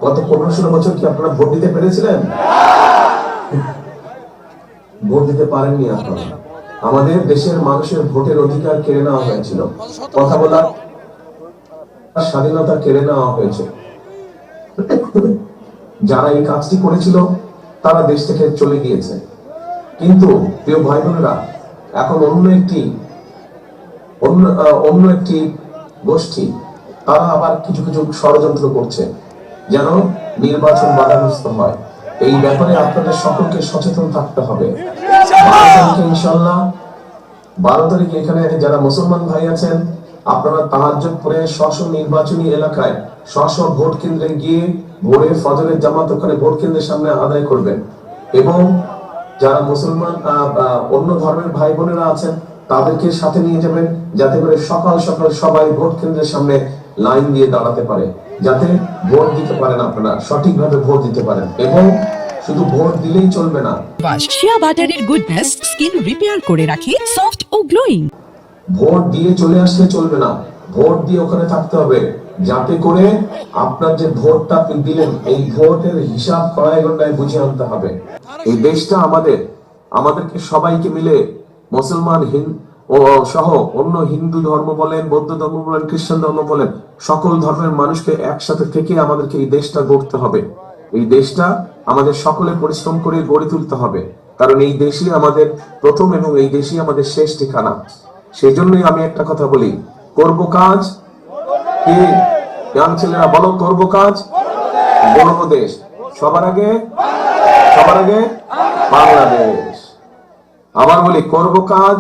গত 15-16 বছর কি আপনারা ভোট দিতে পেরেছিলেন? ভোট দিতে পারেননি আপনারা। আমাদের দেশের মানুষের ভোটের অধিকার কেড়ে নেওয়া হয়েছিল, কথা বলার স্বাধীনতা কেড়ে নেওয়া হয়েছে। যারা এই কাজটি করেছিল তারা দেশ থেকে চলে গিয়েছে। কিন্তু প্রিয় ভাই বোনেরা, এখন অন্য একটি গোষ্ঠী তারা আবার কিছু কিছু ষড়যন্ত্র করছে যেন নির্বাচন বাধাগ্রস্ত হয়। এই ব্যাপারে আপনাদের সকলকে সচেতন থাকতে হবে। 12 তারিখে এখানে যারা মুসলমান ভাই আছেন, আপনারা তাহাজ্জুদ পড়ে স্ব নির্বাচনী এলাকায় স্ব ভোট কেন্দ্রে গিয়ে ভোরে ফজরের জামাত ওখানে ভোট কেন্দ্রের সামনে আদায় করবেন। এবং যারা মুসলমান অন্য ধর্মের ভাই বোনেরা আছেন তাদেরকে সাথে নিয়ে যাবেন, যাতে করে সকাল সকাল সবাই ভোট কেন্দ্রের সামনে লাইন দিয়ে দাঁড়াতে পারে, যাতে ভোট দিতে পারেন, আপনারা সঠিকভাবে ভোট দিতে পারেন। এবং শুধু ভোট দিলেই চলবে না, শিয়া বাটারের গুডনেস স্কিন রিপেয়ার করে রাখে সফট ও গ্লোয়িং। ভোট দিয়ে চলে আসলে চলবে না, ভোট দিয়ে ওখানে থাকতে হবে, যাতে করে আপনার যে ভোটটা আপনি দিলেন এই ভোটের হিসাব কড়াই গন্ডায় বুঝে আনতে হবে। এই দেশটা আমাদেরকে সবাইকে মিলে মুসলমান ও সহ অন্য হিন্দু ধর্ম বলেন, বৌদ্ধ ধর্ম বলেন, খ্রিস্টান ধর্ম বলেন, সকল ধর্মের মানুষকে একসাথে থেকে আমাদেরকে এই দেশটা গড়তে হবে। এই দেশটা আমাদের সকলে পরিশ্রম করে গড়ে তুলতে হবে, কারণ এই দেশই আমাদের প্রথম এবং এই দেশই আমাদের শেষ ঠিকানা। সেই জন্যই আমি একটা কথা বলি, করব কাজ কি ইয়াং ছেলেরা বলো, করব কাজ গড়ব দেশ। সবার আগে বাংলাদেশ। আবার বলি, করব কাজ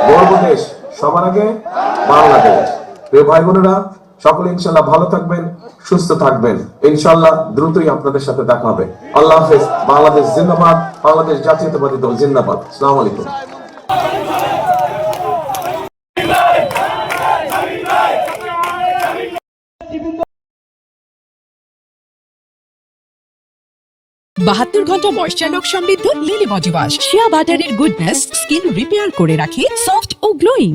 গড়ব দেশ, সবার আগে বাংলাদেশ। প্রিয় ভাই বোনেরা, সকলে ইনশাআল্লাহ ভালো থাকবেন, সুস্থ থাকবেন। ইনশাআল্লাহ দ্রুতই আপনাদের সাথে দেখা হবে। আল্লাহ হাফেজ। বাংলাদেশ জিন্দাবাদ, বাংলাদেশ জাতীয়তাবাদী দল জিন্দাবাদ। আসসালামু আলাইকুম। বাহাত্তর ঘন্টা ময়েশ্চার লক সমৃদ্ধ লিলি বডি ওয়াশ শিয়া বাটারের গুডনেস স্কিন রিপেয়ার করে রাখে সফট ও গ্লোয়িং।